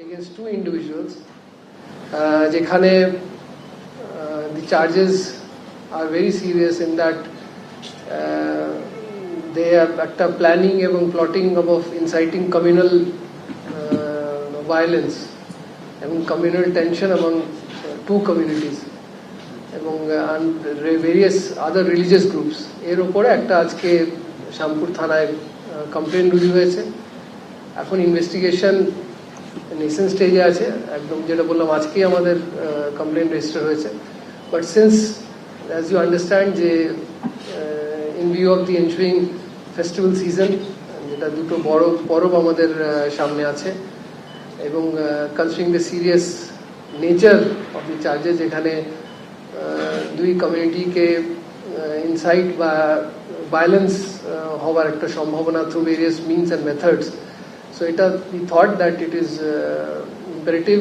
against two individuals যেখানে the charges are very serious in that they have একটা planning এবং plotting of inciting communal violence এবং communal tension among two communities এবং various other religious groups এর উপরে একটা আজকে শ্যামপুর থানায় কমপ্লেন রুজু হয়েছে। এখন ইনভেস্টিগেশন নেসেন্ট স্টেজে আছে, একদম যেটা বললাম আজকেই আমাদের কমপ্লেন রেজিস্টার হয়েছে। But since as you understand যে in view of the ensuing festival season, যেটা দুটো বড় পরব আমাদের সামনে আছে, এবং considering the serious nature of the charges, যেখানে দুই কমিউনিটিকে ইনসাইট বা ভায়োলেন্স হওয়ার একটা সম্ভাবনা through various means and methods. So we thought that it is imperative